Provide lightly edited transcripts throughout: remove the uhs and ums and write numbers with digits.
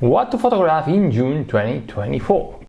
What to photograph in June 2024.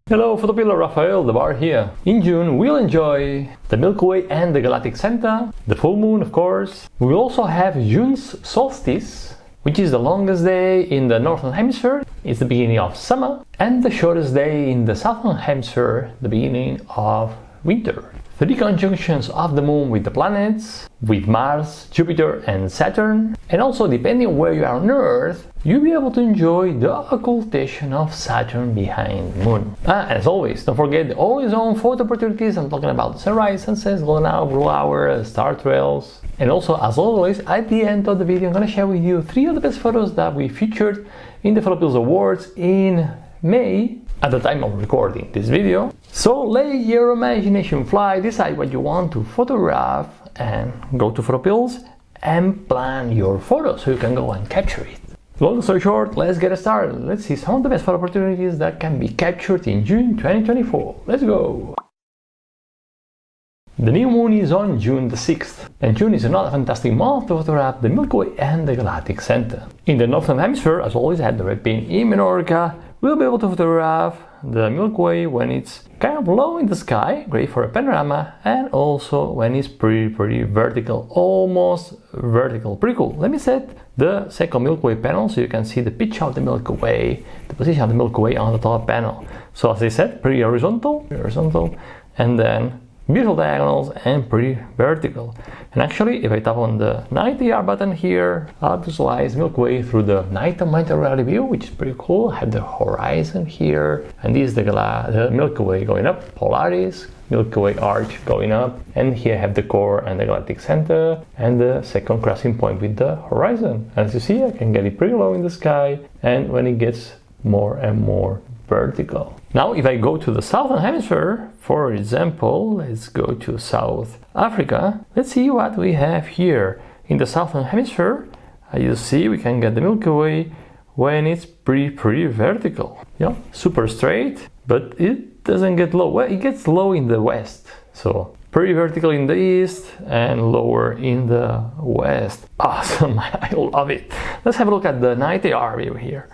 Hello, PhotoPiller Rafael the Bar here. In June we'll enjoy the Milky Way and the Galactic Center, the full moon of course. We also have June's solstice, which is the longest day in the northern hemisphere. It's the beginning of summer, and the shortest day in the southern hemisphere, the beginning of winter. 3 conjunctions of the moon with the planets, with Mars, Jupiter and Saturn, and also depending on where you are on Earth, you'll be able to enjoy the occultation of Saturn behind the moon. As always, don't forget the always on photo opportunities. I'm talking about sunrise, sunsets, golden hour, blue hour, star trails. And also, as always, at the end of the video, I'm going to share with you 3 of the best photos that we featured in the PhotoPills Awards in May, at the time of recording this video. So let your imagination fly, decide what you want to photograph, and go to PhotoPills and plan your photo so you can go and capture it. Long story short, let's get started. Let's see some of the best photo opportunities that can be captured in June 2024. Let's go! The new moon is on June the 6th, and June is another fantastic month to photograph the Milky Way and the Galactic Center. In the northern hemisphere, as always at the red pin in Menorca, we'll be able to photograph the Milky Way when it's kind of low in the sky, great for a panorama, and also when it's pretty vertical, almost vertical, pretty cool. Let me set the second Milky Way panel so you can see the pitch of the Milky Way, the position of the Milky Way on the top panel. So as I said, pretty horizontal, and then beautiful diagonals and pretty vertical. And actually, if I tap on the night AR button here, I'll visualize Milky Way through the night augmented reality view, which is pretty cool. I have the horizon here, and this is the Milky Way going up, Polaris, Milky Way arch going up, and here I have the core and the Galactic Center, and the second crossing point with the horizon. As you see, I can get it pretty low in the sky, and when it gets more and more vertical. Now if I go to the southern hemisphere, for example, let's go to South Africa. Let's see what we have here. In the southern hemisphere, you see we can get the Milky Way when it's pretty vertical. Yeah, super straight, but it doesn't get low. Well, it gets low in the west, so pretty vertical in the east and lower in the west. Awesome, I love it. Let's have a look at the night AR view here.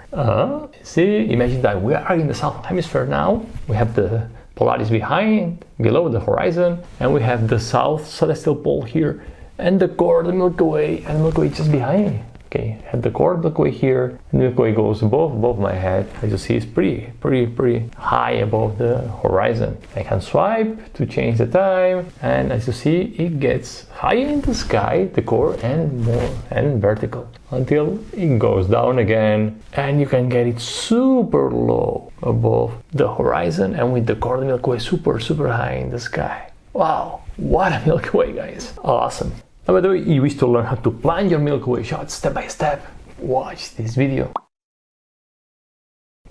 See, imagine that we are in the southern hemisphere now. We have the Polaris below the horizon, and we have the south celestial pole here, and the core of the Milky Way, and the Milky Way just behind. Okay, I have the core of the Milky Way here, and the Milky Way goes above my head. As you see, it's pretty high above the horizon. I can swipe to change the time, and as you see, it gets higher in the sky, the core, and more and vertical, until it goes down again, and you can get it super low above the horizon, and with the core of the Milky Way super high in the sky. Wow, what a Milky Way, guys! Awesome. And by the way, if you wish to learn how to plan your Milky Way shots step by step, watch this video.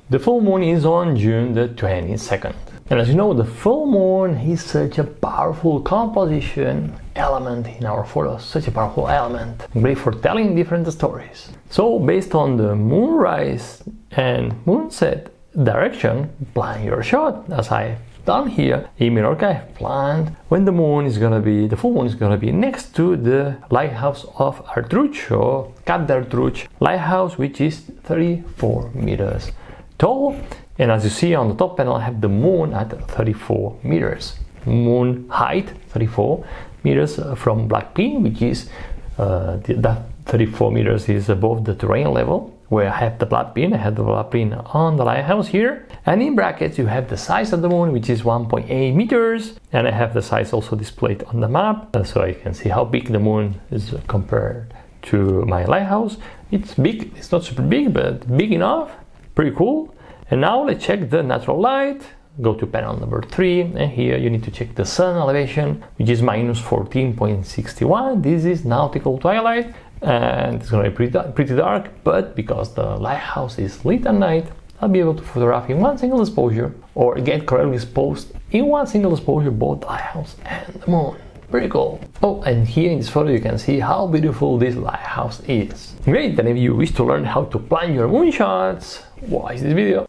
The full moon is on June the 22nd. And as you know, the full moon is such a powerful composition element in our photos, such a powerful element, great for telling different stories. So based on the moonrise and moonset direction, plan your shot, as I've done here in Menorca. I've planned when the full moon is gonna be next to the lighthouse of Artruch, or Cap d'Artruch lighthouse, which is 34 meters tall. And as you see on the top panel, I have the moon at 34 meters. Moon height 34 meters from Black Pin, which is that 34 meters is above the terrain level. Where I have the black pin, I have the black pin on the lighthouse here, and in brackets you have the size of the moon, which is 1.8 meters, and I have the size also displayed on the map, so I can see how big the moon is compared to my lighthouse. It's big, it's not super big, but big enough, pretty cool. And now let's check the natural light. Go to panel number 3, and here you need to check the sun elevation, which is minus 14.61. This is nautical twilight, and it's gonna be pretty dark, but because the lighthouse is lit at night, I'll be able to photograph in one single exposure, or get correctly exposed in one single exposure both the lighthouse and the moon. Pretty cool. Oh, and here in this photo you can see how beautiful this lighthouse is. Great, and if you wish to learn how to plan your moon shots, watch this video.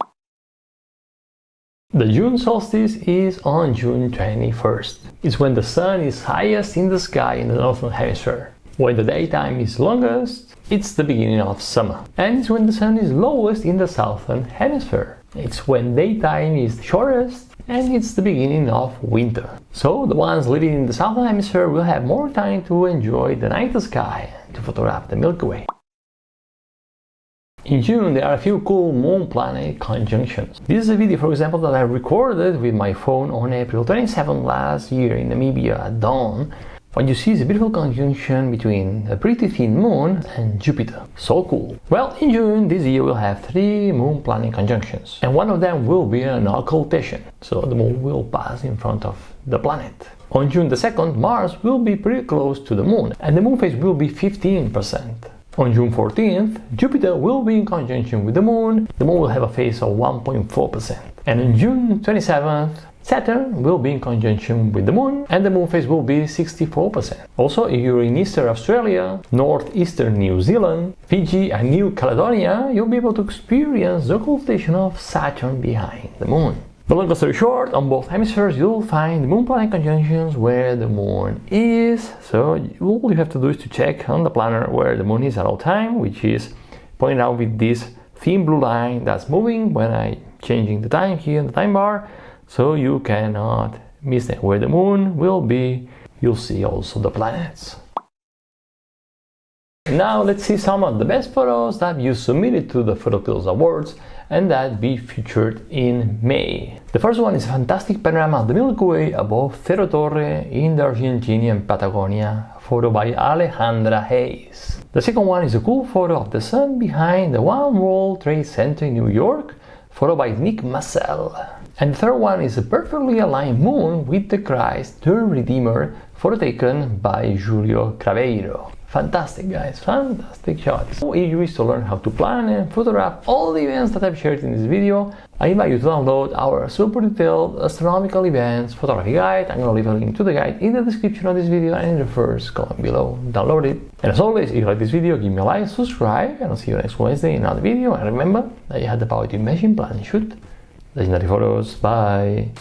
The June solstice is on June 21st. It's when the sun is highest in the sky in the northern hemisphere. When the daytime is longest, It's the beginning of summer, and it's when the sun is lowest in the southern hemisphere. It's when daytime is shortest, and it's the beginning of winter. So the ones living in the southern hemisphere will have more time to enjoy the night sky to photograph the Milky Way. In June, there are a few cool moon-planet conjunctions. This is a video, for example, that I recorded with my phone on April 27 last year in Namibia at dawn. What you see is a beautiful conjunction between a pretty thin moon and Jupiter. So cool. Well, in June this year we'll have 3 moon-planet conjunctions, and one of them will be an occultation, so the moon will pass in front of the planet. On June the 2nd, Mars will be pretty close to the moon, and the moon phase will be 15%. On June 14th, Jupiter will be in conjunction with the moon will have a phase of 1.4%. And on June 27th, Saturn will be in conjunction with the moon, and the moon phase will be 64%. Also, if you're in Eastern Australia, Northeastern New Zealand, Fiji and New Caledonia, you'll be able to experience the occultation of Saturn behind the moon. The long story short, on both hemispheres you'll find the moon-planet conjunctions where the moon is, so all you have to do is to check on the planner where the moon is at all time, which is pointed out with this thin blue line that's moving when I'm changing the time here in the time bar, so you cannot miss that. Where the moon will be, you'll see also the planets. Now let's see some of the best photos that you submitted to the PhotoPills Awards and that we featured in May. The first one is a fantastic panorama of the Milky Way above Cerro Torre in the Argentinian Patagonia, photo by Alejandra Hayes. The second one is a cool photo of the sun behind the One World Trade Center in New York, photo by Nick Massell. And the third one is a perfectly aligned moon with the Christ, the Redeemer, photo taken by Julio Craveiro. Fantastic, guys, fantastic shots. So if you wish to learn how to plan and photograph all the events that I've shared in this video, I invite you to download our super detailed astronomical events photography guide. I'm going to leave a link to the guide in the description of this video and in the first comment below. Download it. And as always, if you like this video, give me a like, subscribe, and I'll see you next Wednesday in another video. And remember that you have the power to imagine, plan, and shoot legendary photos. Bye!